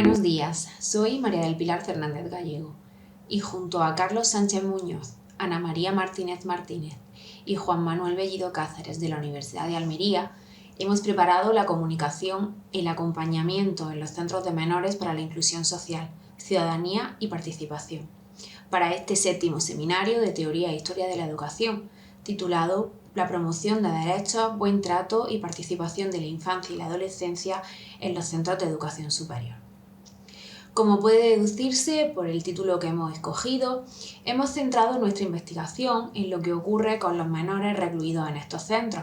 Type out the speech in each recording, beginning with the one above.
Buenos días, soy María del Pilar Fernández Gallego y junto a Carlos Sánchez Muñoz, Ana María Martínez Martínez y Juan Manuel Bellido Cáceres de la Universidad de Almería hemos preparado la comunicación, el acompañamiento en los centros de menores para la inclusión social, ciudadanía y participación, para este 7º seminario de Teoría e Historia de la Educación, titulado La promoción de derechos, buen trato y participación de la infancia y la adolescencia en los centros de educación superior. Como puede deducirse por el título que hemos escogido, hemos centrado nuestra investigación en lo que ocurre con los menores recluidos en estos centros,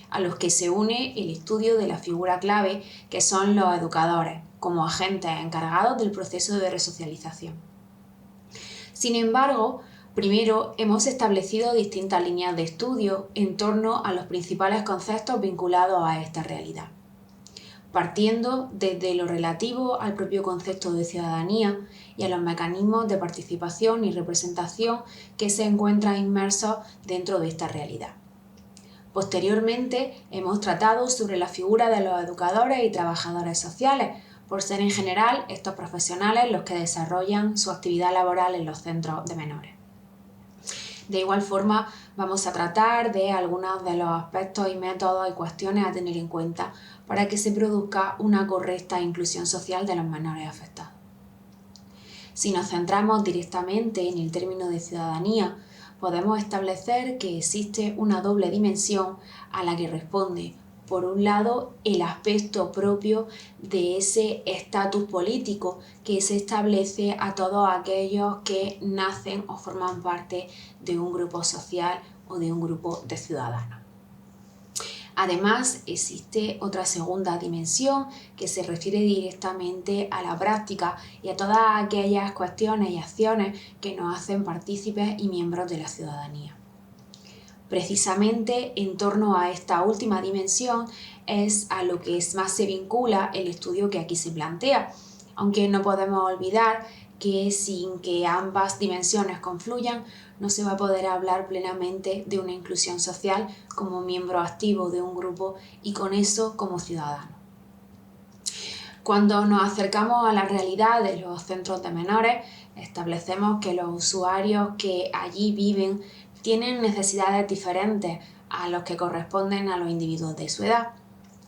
a los que se une el estudio de la figura clave que son los educadores, como agentes encargados del proceso de resocialización. Sin embargo, primero hemos establecido distintas líneas de estudio en torno a los principales conceptos vinculados a esta realidad, partiendo desde lo relativo al propio concepto de ciudadanía y a los mecanismos de participación y representación que se encuentran inmersos dentro de esta realidad. Posteriormente, hemos tratado sobre la figura de los educadores y trabajadores sociales, por ser en general estos profesionales los que desarrollan su actividad laboral en los centros de menores. De igual forma, vamos a tratar de algunos de los aspectos y métodos y cuestiones a tener en cuenta para que se produzca una correcta inclusión social de los menores afectados. Si nos centramos directamente en el término de ciudadanía, podemos establecer que existe una doble dimensión a la que responde, por un lado, el aspecto propio de ese estatus político que se establece a todos aquellos que nacen o forman parte de un grupo social o de un grupo de ciudadanos. Además, existe otra segunda dimensión que se refiere directamente a la práctica y a todas aquellas cuestiones y acciones que nos hacen partícipes y miembros de la ciudadanía. Precisamente en torno a esta última dimensión es a lo que más se vincula el estudio que aquí se plantea, aunque no podemos olvidar que sin que ambas dimensiones confluyan no se va a poder hablar plenamente de una inclusión social como miembro activo de un grupo y con eso como ciudadano. Cuando nos acercamos a la realidad de los centros de menores, establecemos que los usuarios que allí viven tienen necesidades diferentes a los que corresponden a los individuos de su edad.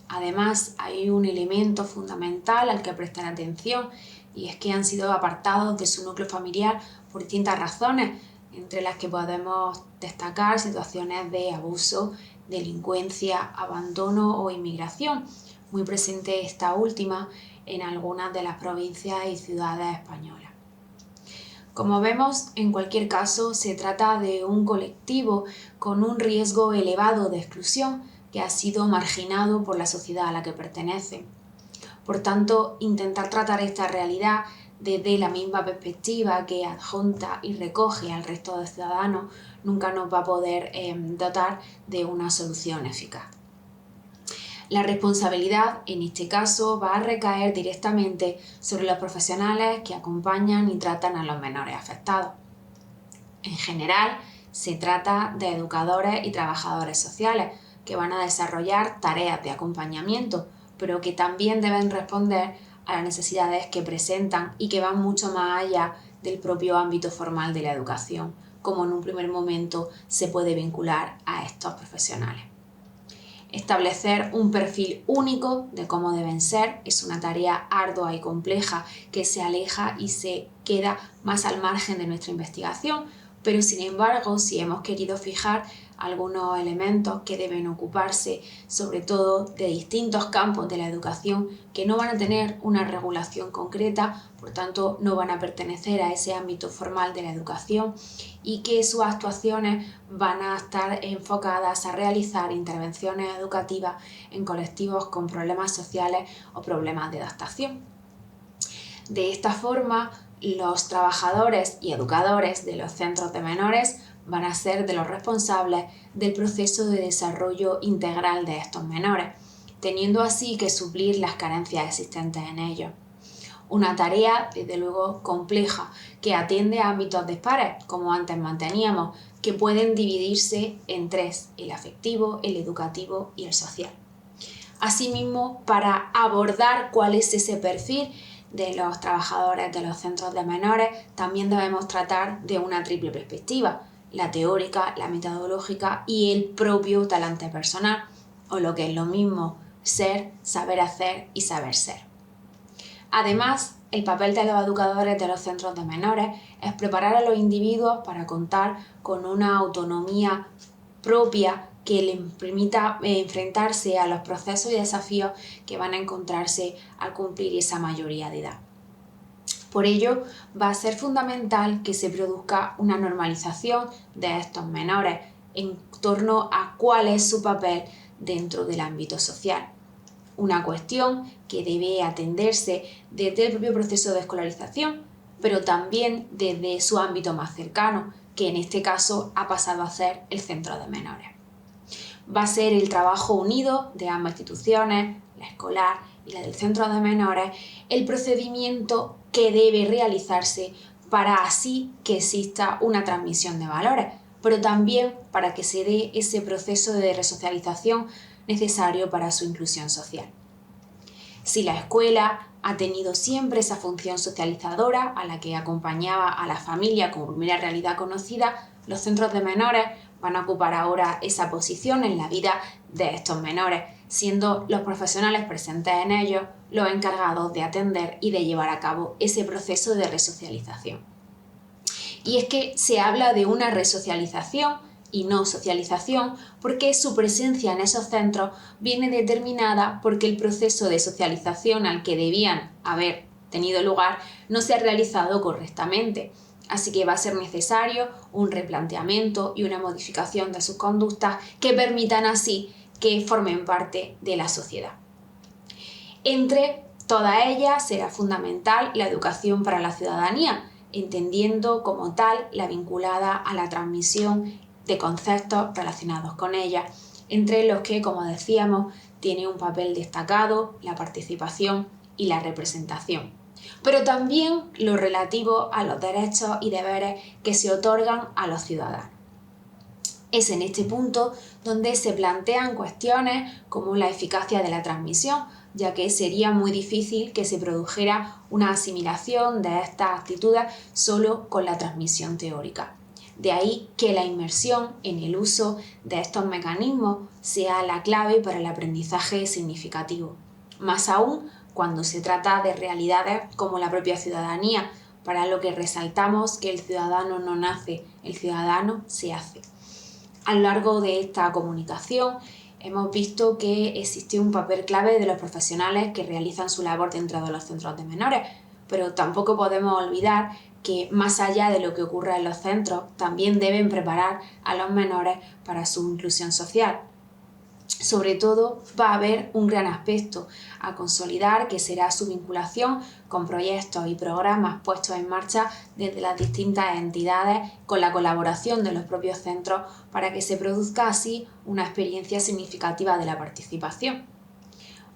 Además, hay un elemento fundamental al que prestar atención y es que han sido apartados de su núcleo familiar por distintas razones, entre las que podemos destacar situaciones de abuso, delincuencia, abandono o inmigración, muy presente esta última en algunas de las provincias y ciudades españolas. Como vemos, en cualquier caso, se trata de un colectivo con un riesgo elevado de exclusión que ha sido marginado por la sociedad a la que pertenece. Por tanto, intentar tratar esta realidad desde la misma perspectiva que adjunta y recoge al resto de ciudadanos nunca nos va a poder dotar de una solución eficaz. La responsabilidad, en este caso, va a recaer directamente sobre los profesionales que acompañan y tratan a los menores afectados. En general, se trata de educadores y trabajadores sociales que van a desarrollar tareas de acompañamiento, pero que también deben responder a las necesidades que presentan y que van mucho más allá del propio ámbito formal de la educación, como en un primer momento se puede vincular a estos profesionales. Establecer un perfil único de cómo deben ser es una tarea ardua y compleja que se aleja y se queda más al margen de nuestra investigación, pero sin embargo, si hemos querido fijar algunos elementos que deben ocuparse, sobre todo de distintos campos de la educación que no van a tener una regulación concreta, por tanto no van a pertenecer a ese ámbito formal de la educación y que sus actuaciones van a estar enfocadas a realizar intervenciones educativas en colectivos con problemas sociales o problemas de adaptación. De esta forma, los trabajadores y educadores de los centros de menores van a ser de los responsables del proceso de desarrollo integral de estos menores, teniendo así que suplir las carencias existentes en ellos. Una tarea, desde luego, compleja, que atiende a ámbitos dispares, como antes manteníamos, que pueden dividirse en tres: el afectivo, el educativo y el social. Asimismo, para abordar cuál es ese perfil, de los trabajadores de los centros de menores también debemos tratar de una triple perspectiva: la teórica, la metodológica y el propio talante personal, o lo que es lo mismo, ser, saber hacer y saber ser. Además, el papel de los educadores de los centros de menores es preparar a los individuos para contar con una autonomía propia que les permita enfrentarse a los procesos y desafíos que van a encontrarse al cumplir esa mayoría de edad. Por ello, va a ser fundamental que se produzca una normalización de estos menores en torno a cuál es su papel dentro del ámbito social. Una cuestión que debe atenderse desde el propio proceso de escolarización, pero también desde su ámbito más cercano, que en este caso ha pasado a ser el centro de menores. Va a ser el trabajo unido de ambas instituciones, la escolar y la del centro de menores, el procedimiento que debe realizarse para así que exista una transmisión de valores, pero también para que se dé ese proceso de resocialización necesario para su inclusión social. Si la escuela ha tenido siempre esa función socializadora a la que acompañaba a la familia como primera realidad conocida, los centros de menores van a ocupar ahora esa posición en la vida de estos menores, siendo los profesionales presentes en ellos los encargados de atender y de llevar a cabo ese proceso de resocialización. Y es que se habla de una resocialización y no socialización porque su presencia en esos centros viene determinada porque el proceso de socialización al que debían haber tenido lugar no se ha realizado correctamente. Así que va a ser necesario un replanteamiento y una modificación de sus conductas que permitan así que formen parte de la sociedad. Entre todas ellas será fundamental la educación para la ciudadanía, entendiendo como tal la vinculada a la transmisión de conceptos relacionados con ella, entre los que, como decíamos, tiene un papel destacado la participación y la representación, pero también lo relativo a los derechos y deberes que se otorgan a los ciudadanos. Es en este punto donde se plantean cuestiones como la eficacia de la transmisión, ya que sería muy difícil que se produjera una asimilación de estas actitudes solo con la transmisión teórica. De ahí que la inmersión en el uso de estos mecanismos sea la clave para el aprendizaje significativo, más aún cuando se trata de realidades como la propia ciudadanía, para lo que resaltamos que el ciudadano no nace, el ciudadano se hace. A lo largo de esta comunicación hemos visto que existe un papel clave de los profesionales que realizan su labor dentro de los centros de menores, pero tampoco podemos olvidar que más allá de lo que ocurre en los centros, también deben preparar a los menores para su inclusión social. Sobre todo va a haber un gran aspecto a consolidar, que será su vinculación con proyectos y programas puestos en marcha desde las distintas entidades con la colaboración de los propios centros para que se produzca así una experiencia significativa de la participación.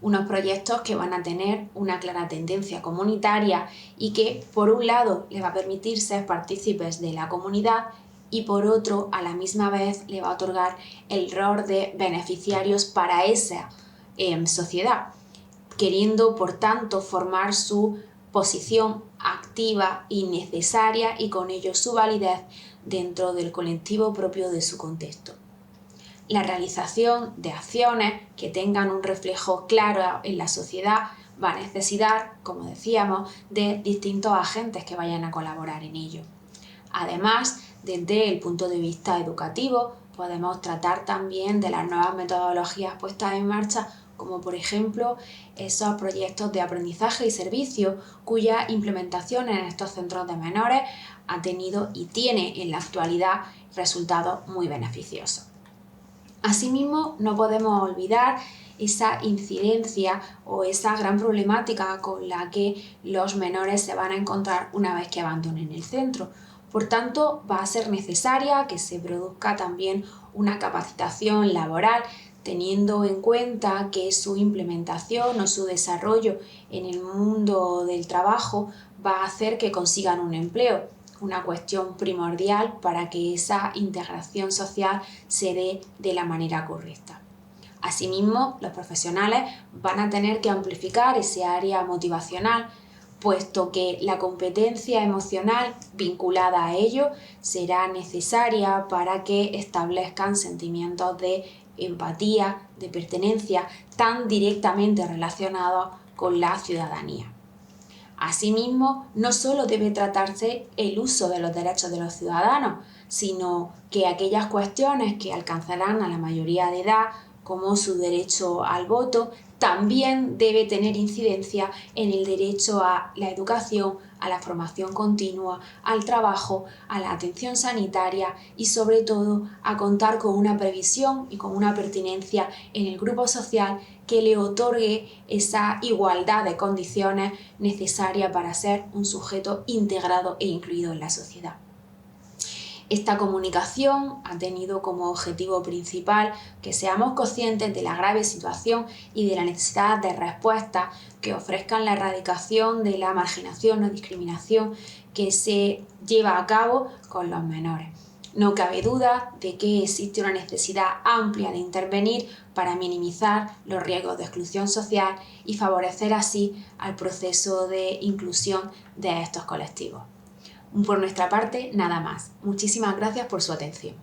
Unos proyectos que van a tener una clara tendencia comunitaria y que, por un lado, les va a permitir ser partícipes de la comunidad y por otro, a la misma vez, le va a otorgar el rol de beneficiarios para esa sociedad, queriendo, por tanto, formar su posición activa y necesaria y con ello su validez dentro del colectivo propio de su contexto. La realización de acciones que tengan un reflejo claro en la sociedad va a necesitar, como decíamos, de distintos agentes que vayan a colaborar en ello. Además, desde el punto de vista educativo, podemos tratar también de las nuevas metodologías puestas en marcha, como por ejemplo esos proyectos de aprendizaje y servicio cuya implementación en estos centros de menores ha tenido y tiene en la actualidad resultados muy beneficiosos. Asimismo, no podemos olvidar esa incidencia o esa gran problemática con la que los menores se van a encontrar una vez que abandonen el centro. Por tanto, va a ser necesaria que se produzca también una capacitación laboral, teniendo en cuenta que su implementación o su desarrollo en el mundo del trabajo va a hacer que consigan un empleo, una cuestión primordial para que esa integración social se dé de la manera correcta. Asimismo, los profesionales van a tener que amplificar ese área motivacional, puesto que la competencia emocional vinculada a ello será necesaria para que establezcan sentimientos de empatía, de pertenencia, tan directamente relacionados con la ciudadanía. Asimismo, no solo debe tratarse el uso de los derechos de los ciudadanos, sino que aquellas cuestiones que alcanzarán a la mayoría de edad, como su derecho al voto, también debe tener incidencia en el derecho a la educación, a la formación continua, al trabajo, a la atención sanitaria y sobre todo a contar con una previsión y con una pertinencia en el grupo social que le otorgue esa igualdad de condiciones necesaria para ser un sujeto integrado e incluido en la sociedad. Esta comunicación ha tenido como objetivo principal que seamos conscientes de la grave situación y de la necesidad de respuestas que ofrezcan la erradicación de la marginación o discriminación que se lleva a cabo con los menores. No cabe duda de que existe una necesidad amplia de intervenir para minimizar los riesgos de exclusión social y favorecer así al proceso de inclusión de estos colectivos. Por nuestra parte, nada más. Muchísimas gracias por su atención.